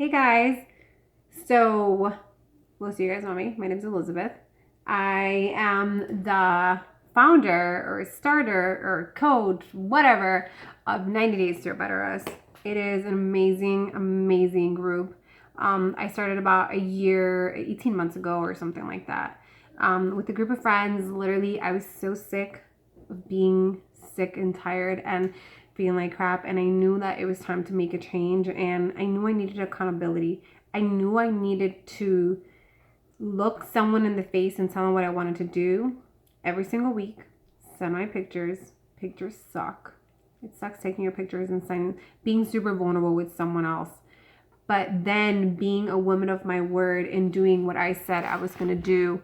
Hey guys. So, most of you guys know me. My name is Elizabeth. I am the founder or starter or coach, whatever, of 90 Days to a Better Us. It is an amazing, amazing group. I started about a year, 18 months ago or something like that. With a group of friends. Literally, I was so sick of being sick and tired and feeling like crap, and I knew that it was time to make a change, and I knew I needed accountability. I knew I needed to look someone in the face and tell them what I wanted to do every single week. Send my pictures. Pictures suck. It sucks taking your pictures and being super vulnerable with someone else. But then being a woman of my word and doing what I said I was going to do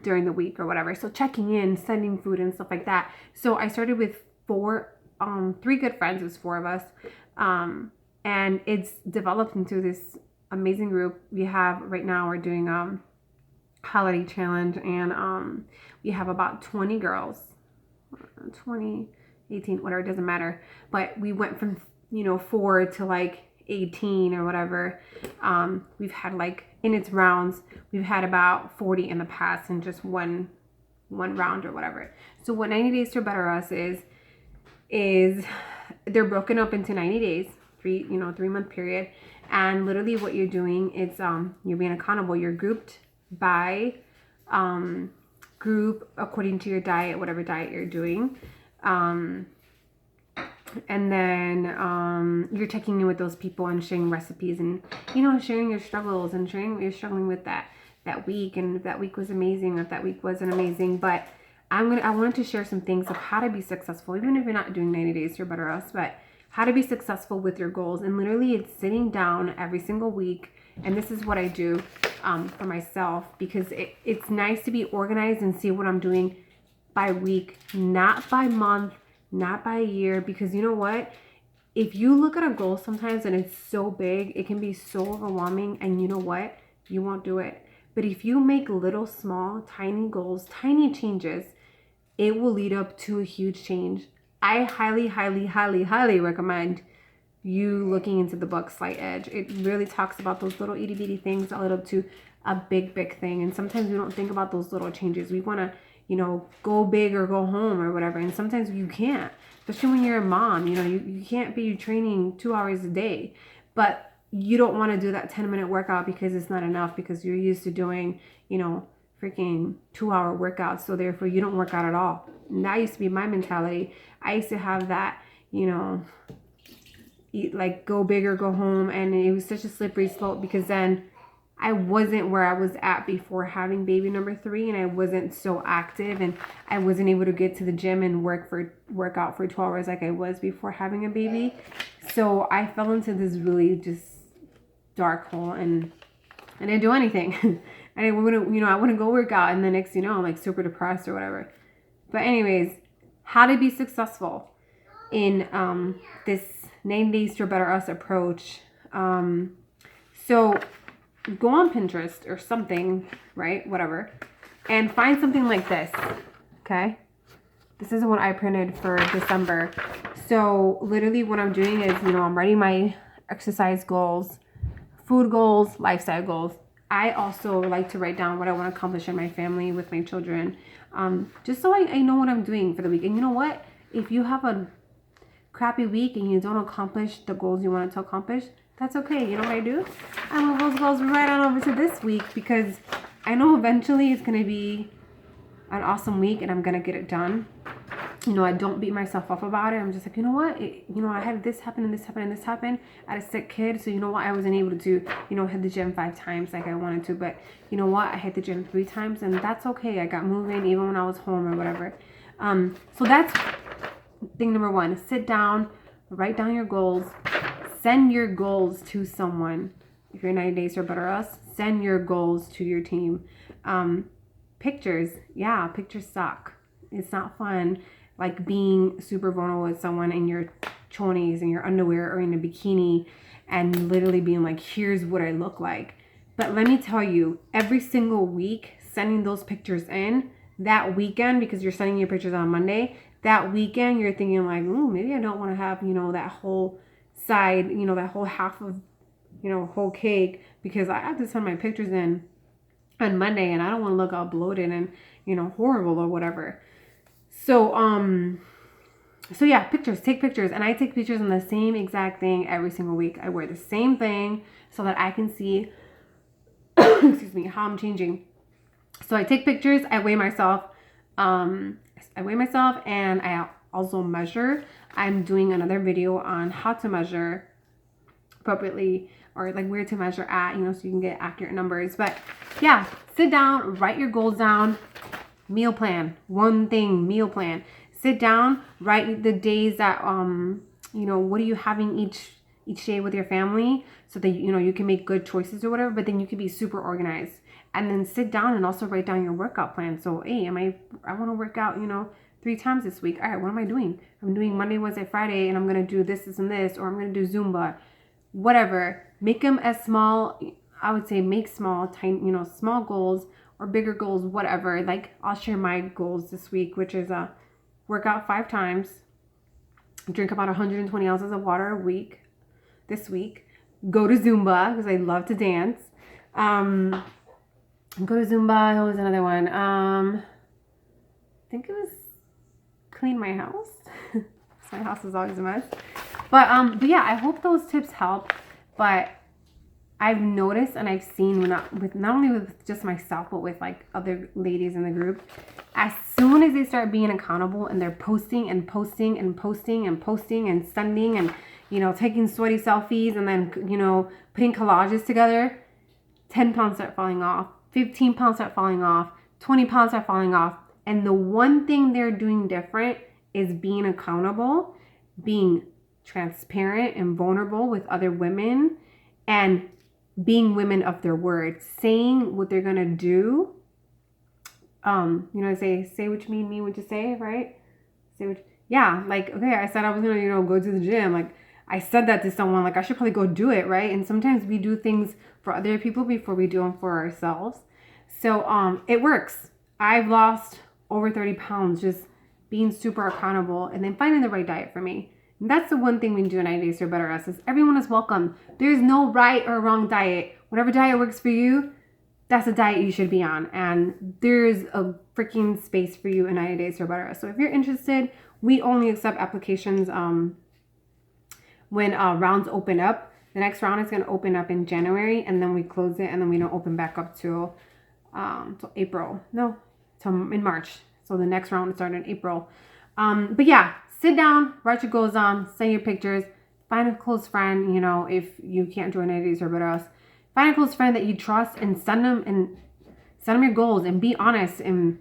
during the week or whatever. So checking in, sending food and stuff like that. So I started with three good friends. It was four of us. And it's developed into this amazing group. We have right now, we're doing holiday challenge, and we have about 20 girls, 20, 18, whatever, it doesn't matter. But we went from, 4 to like 18 or whatever. We've had, like, in its rounds, we've had about 40 in the past in just one round or whatever. So what 90 Days to Better Us is they're broken up into 90 days, 3-month period. And literally what you're doing is you're being accountable. You're grouped by group according to your diet, whatever diet you're doing. And then you're checking in with those people and sharing recipes and, sharing your struggles and sharing what you're struggling with that week. And if that week was amazing, if that week wasn't amazing. But I wanted to share some things of how to be successful, even if you're not doing 90 Days to Better Us, but how to be successful with your goals. And literally it's sitting down every single week. And this is what I do for myself, because it's nice to be organized and see what I'm doing by week, not by month, not by a year. Because you know what? If you look at a goal sometimes and it's so big, it can be so overwhelming, and you know what? You won't do it. But if you make little, small, tiny goals, tiny changes, it will lead up to a huge change. I highly, highly, highly, highly recommend you looking into the book Slight Edge. It really talks about those little itty bitty things that lead up to a big, big thing. And sometimes we don't think about those little changes. We want to, go big or go home or whatever. And sometimes you can't, especially when you're a mom. You can't be training 2 hours a day. But you don't want to do that 10-minute workout because it's not enough, because you're used to doing, freaking 2-hour workouts. So therefore you don't work out at all. And that used to be my mentality. I used to have that, eat, like, go big or go home. And it was such a slippery slope, because then I wasn't where I was at before having baby number 3, and I wasn't so active, and I wasn't able to get to the gym and work out for 2 hours like I was before having a baby. So I fell into this really just dark hole, and I didn't do anything. I wouldn't go work out, and the next, I'm like super depressed or whatever. But anyways, how to be successful in this 90 Days to Better Us approach. So go on Pinterest or something, right? Whatever. And find something like this. Okay. This is what I printed for December. So literally what I'm doing is, I'm writing my exercise goals, food goals, lifestyle goals. I also like to write down what I want to accomplish in my family, with my children, just so I know what I'm doing for the week. And you know what? If you have a crappy week and you don't accomplish the goals you wanted to accomplish, that's okay. You know what I do? I move those goals right on over to this week, because I know eventually it's going to be an awesome week and I'm going to get it done. I don't beat myself up about it. I'm just like, you know what? I had this happen and this happened and this happened. I had a sick kid. So you know what? I wasn't able to, hit the gym 5 times like I wanted to. But you know what? I hit the gym 3 times, and that's okay. I got moving even when I was home or whatever. So that's thing number 1. Sit down, write down your goals, send your goals to someone. If you're 90 Days or Better Us, send your goals to your team. Pictures. Yeah, pictures suck. It's not fun. Like being super vulnerable with someone in your chonies and your underwear or in a bikini and literally being like, here's what I look like. But let me tell you, every single week, sending those pictures in, that weekend, because you're sending your pictures on Monday, that weekend you're thinking like, ooh, maybe I don't want to have, that whole side, that whole half of whole cake, because I have to send my pictures in on Monday and I don't want to look all bloated and, horrible or whatever. So yeah, pictures, take pictures. And I take pictures on the same exact thing every single week. I wear the same thing so that I can see, excuse me, how I'm changing. So I take pictures, I weigh myself, and I also measure. I'm doing another video on how to measure appropriately, or like where to measure at, so you can get accurate numbers. But yeah, sit down, write your goals down, meal plan, one thing, meal plan. Sit down, write the days that, what are you having each day with your family, so that, you can make good choices or whatever, but then you can be super organized. And then sit down and also write down your workout plan. So, hey, I want to work out, 3 times this week. All right, what am I doing? I'm doing Monday, Wednesday, Friday, and I'm going to do this, and this, or I'm going to do Zumba, whatever. Make them as small, I would say make small, tiny, small goals or bigger goals, whatever. Like, I'll share my goals this week, which is work out 5 times, drink about 120 ounces of water a week this week, go to Zumba because I love to dance. Go to Zumba. What was another one? I think it was clean my house. My house is always a mess. But yeah, I hope those tips help. But I've noticed and I've seen with not only with just myself, but with like other ladies in the group, as soon as they start being accountable and they're posting and posting and posting and posting and sending and, taking sweaty selfies and then, putting collages together, 10 pounds start falling off, 15 pounds start falling off, 20 pounds start falling off. And the one thing they're doing different is being accountable, being transparent and vulnerable with other women, and being women of their word, saying what they're gonna do. Say what you mean what you say, right? Like, okay, I said I was gonna, go to the gym. Like, I said that to someone, like, I should probably go do it, right? And sometimes we do things for other people before we do them for ourselves. So it works. I've lost over 30 pounds just being super accountable and then finding the right diet for me. And that's the one thing we do in 90 Days to Better Us, is everyone is welcome. There's no right or wrong diet. Whatever diet works for you, that's a diet you should be on. And there's a freaking space for you in 90 Days to Better Us. So if you're interested, we only accept applications when rounds open up. The next round is going to open up in January, and then we close it, and then we don't open back up till April. No, till in March. So the next round will start in April. But yeah, sit down, write your goals down, send your pictures, find a close friend, if you can't join 90 Days or Better Us. Find a close friend that you trust and send them your goals and be honest. And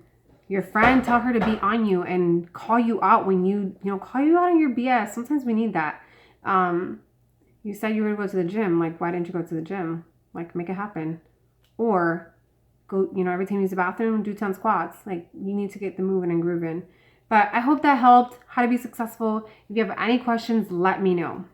your friend, tell her to be on you and call you out when call you out on your BS. Sometimes we need that. You said you were going to go to the gym. Like, why didn't you go to the gym? Like, make it happen. Or go, every time you use the bathroom, do 10 squats. Like, you need to get the moving and grooving. But I hope that helped how to be successful. If you have any questions, let me know.